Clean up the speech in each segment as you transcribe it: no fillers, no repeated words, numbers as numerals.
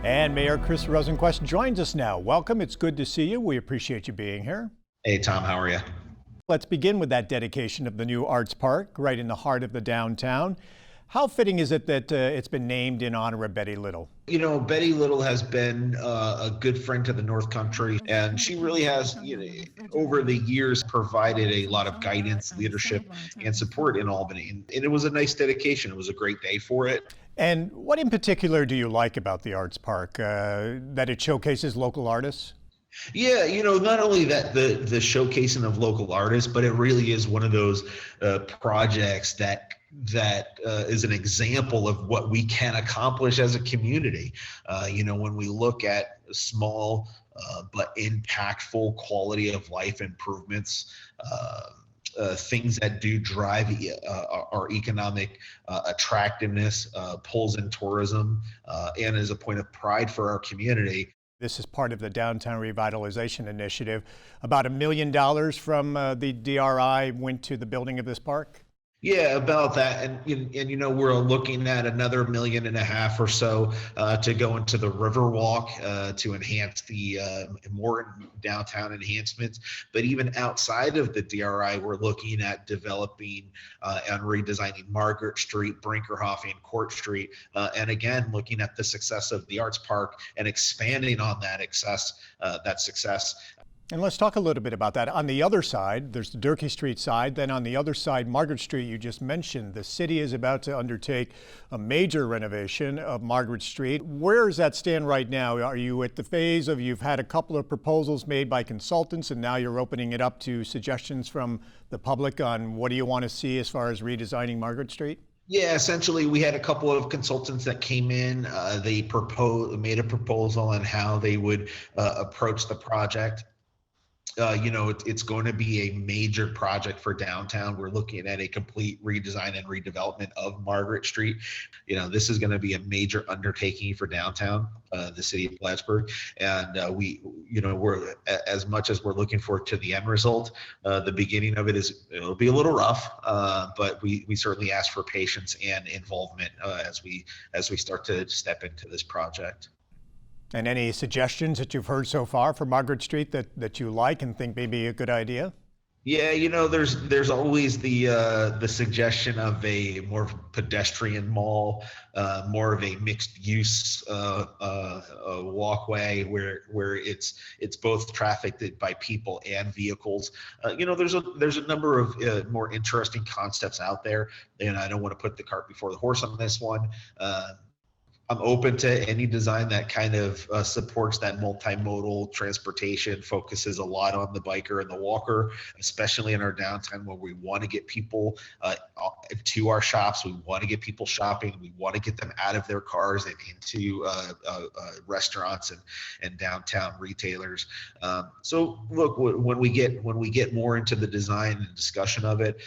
And Mayor Chris Rosenquest joins us now. Welcome. It's good to see you. We appreciate you being here. Hey, Tom, how are you? Let's begin with that dedication of the new Arts Park right in the heart of the downtown. How fitting is it that it's been named in honor of Betty Little? You know, Betty Little has been a good friend to the North Country, and she really has, over the years, provided a lot of guidance, leadership, and support in Albany. And it was a nice dedication. It was a great day for it. And what in particular do you like about the Arts Park? That it showcases local artists? Yeah, not only that the showcasing of local artists, but it really is one of those projects that is an example of what we can accomplish as a community. When we look at small but impactful quality of life improvements, things that do drive our economic attractiveness, pulls in tourism, and is a point of pride for our community. This is part of the Downtown Revitalization Initiative. About $1 million from the DRI went to the building of this park? Yeah, about that, and we're looking at another $1.5 million or so to go into the Riverwalk to enhance the more downtown enhancements. But even outside of the DRI, we're looking at developing and redesigning Margaret Street, Brinkerhoff, and Court Street, and again looking at the success of the Arts Park and expanding on that success. And let's talk a little bit about that. On the other side, there's the Durkee Street side. Then on the other side, Margaret Street, you just mentioned, the city is about to undertake a major renovation of Margaret Street. Where does that stand right now? Are you at the phase of you've had a couple of proposals made by consultants and now you're opening it up to suggestions from the public on what do you want to see as far as redesigning Margaret Street? Yeah, essentially, we had a couple of consultants that came in. They made a proposal on how they would approach the project. It's going to be a major project for downtown. We're looking at a complete redesign and redevelopment of Margaret Street. This is going to be a major undertaking for downtown, the city of Plattsburgh. And we're, as much as we're looking forward to the end result, the beginning of it'll be a little rough, but we certainly ask for patience and involvement as we start to step into this project. And any suggestions that you've heard so far for Margaret Street that you like and think may be a good idea? Yeah, there's always the suggestion of a more pedestrian mall, more of a mixed use walkway where it's both trafficked by people and vehicles. There's a number of more interesting concepts out there, and I don't want to put the cart before the horse on this one. I'm open to any design that kind of supports that multimodal transportation, focuses a lot on the biker and the walker, especially in our downtown where we want to get people to our shops. We want to get people shopping. We want to get them out of their cars and into restaurants and downtown retailers. So look, when we get more into the design and discussion of it,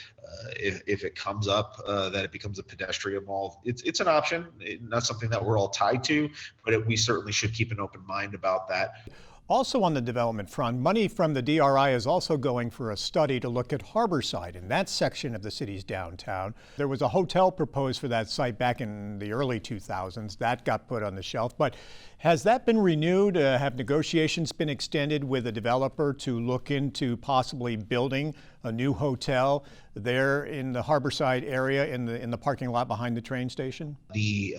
if it comes up that it becomes a pedestrian mall, it's an option, not something that we're all tied to, but we certainly should keep an open mind about that. Also on the development front, money from the DRI is also going for a study to look at Harborside in that section of the city's downtown. There was a hotel proposed for that site back in the early 2000s. That got put on the shelf. But has that been renewed? Have negotiations been extended with a developer to look into possibly building a new hotel there in the Harborside area in the parking lot behind the train station? The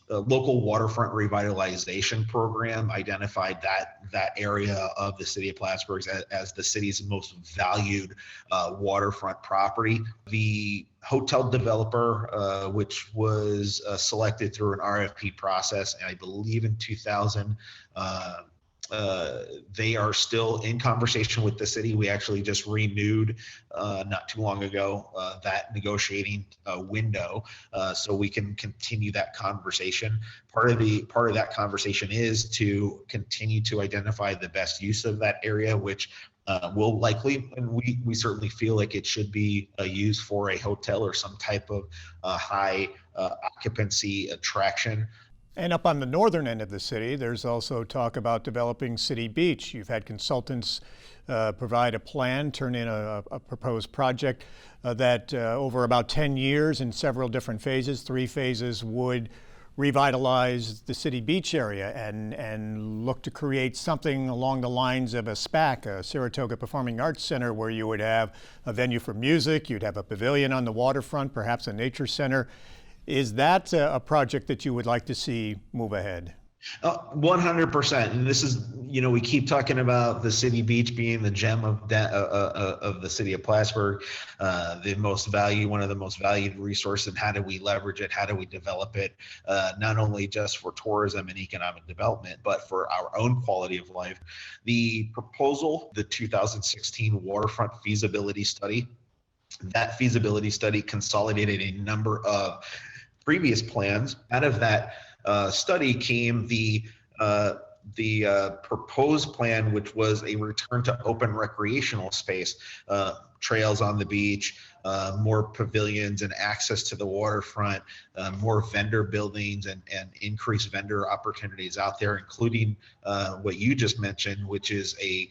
local waterfront revitalization program identified that area of the city of Plattsburgh as the city's most valued waterfront property. The hotel developer, which was selected through an RFP process, and I believe in 2000, they are still in conversation with the city. We actually just renewed not too long ago that negotiating window, so we can continue that conversation. Part of that conversation is to continue to identify the best use of that area, which will likely, and we certainly feel like it should be used for a hotel or some type of high occupancy attraction. And up on the northern end of the city, there's also talk about developing City Beach. You've had consultants provide a plan, turn in a proposed project that over about 10 years in several different phases, 3 phases would revitalize the city beach area and look to create something along the lines of a SPAC, a Saratoga Performing Arts Center, where you would have a venue for music, you'd have a pavilion on the waterfront, perhaps a nature center. Is that a project that you would like to see move ahead? 100%. And this is, we keep talking about the city beach being the gem of the city of Plattsburgh, one of the most valued resources. And how do we leverage it? How do we develop it? Not only just for tourism and economic development, but for our own quality of life. The proposal, the 2016 waterfront feasibility study, that feasibility study consolidated a number of previous plans. Out of that study came the proposed plan, which was a return to open recreational space, trails on the beach, more pavilions and access to the waterfront, more vendor buildings and increased vendor opportunities out there, including what you just mentioned, which is a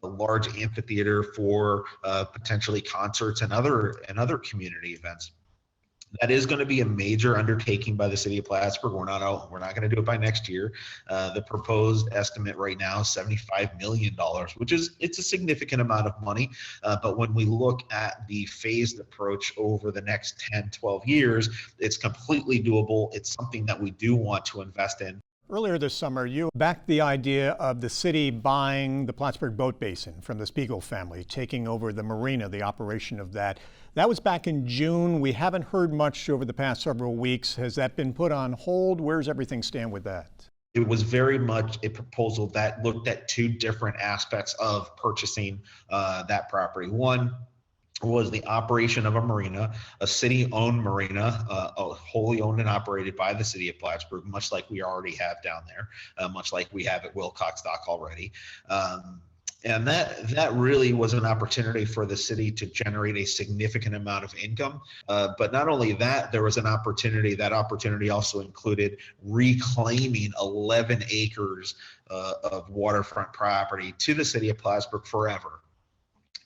large amphitheater for potentially concerts and other community events. That is going to be a major undertaking by the city of Plattsburgh. We're not going to do it by next year. The proposed estimate right now is $75 million, it's a significant amount of money. But when we look at the phased approach over the next 10, 12 years, it's completely doable. It's something that we do want to invest in. Earlier this summer, you backed the idea of the city buying the Plattsburgh Boat Basin from the Spiegel family, taking over the marina, the operation of that. That was back in June. We haven't heard much over the past several weeks. Has that been put on hold? Where's everything stand with that? It was very much a proposal that looked at two different aspects of purchasing that property. One was the operation of a marina, a city-owned marina, wholly owned and operated by the city of Plattsburgh, much like we already have down there, much like we have at Wilcox Dock already. And that really was an opportunity for the city to generate a significant amount of income. But not only that, there was an opportunity. That opportunity also included reclaiming 11 acres of waterfront property to the city of Plattsburgh forever.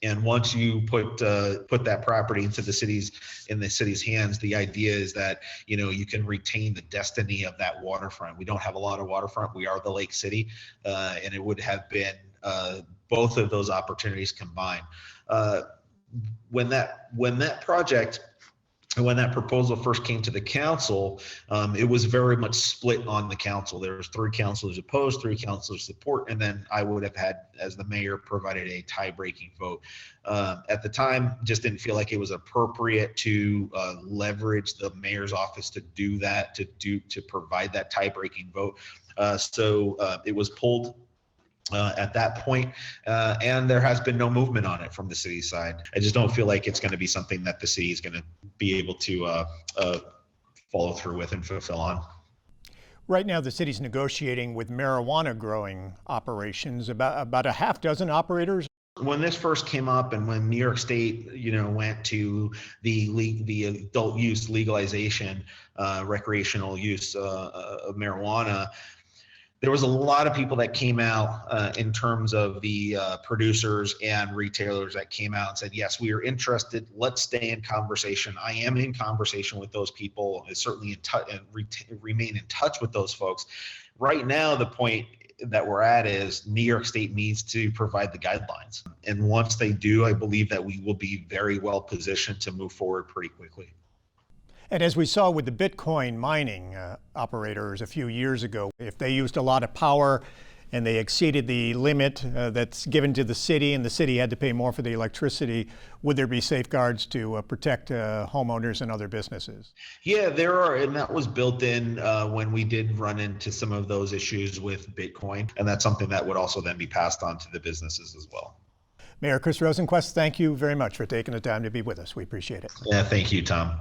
And once you put that property into the city's hands, the idea is that you can retain the destiny of that waterfront. We don't have a lot of waterfront. We are the Lake City, and it would have been both of those opportunities combined. When that proposal first came to the council, it was very much split on the council. There was 3 councilors opposed, 3 councilors support, and then I would have had, as the mayor, provided a tie-breaking vote. At the time, just didn't feel like it was appropriate to leverage the mayor's office to do that, to provide that tie-breaking vote. So it was pulled at that point, and there has been no movement on it from the city side. I just don't feel like it's going to be something that the city is going to be able to follow through with and fulfill on. Right now, the city's negotiating with marijuana growing operations, about a half dozen operators. When this first came up, and when New York State, went to the adult use legalization, recreational use of marijuana, there was a lot of people that came out in terms of the producers and retailers that came out and said, yes, we are interested. Let's stay in conversation. I am in conversation with those people. I certainly remain in touch with those folks. Right now, the point that we're at is New York State needs to provide the guidelines. And once they do, I believe that we will be very well positioned to move forward pretty quickly. And as we saw with the Bitcoin mining operators a few years ago, if they used a lot of power and they exceeded the limit that's given to the city, and the city had to pay more for the electricity, would there be safeguards to protect homeowners and other businesses? Yeah, there are, and that was built in when we did run into some of those issues with Bitcoin, and that's something that would also then be passed on to the businesses as well. Mayor Chris Rosenquest, thank you very much for taking the time to be with us. We appreciate it. Yeah, thank you, Tom.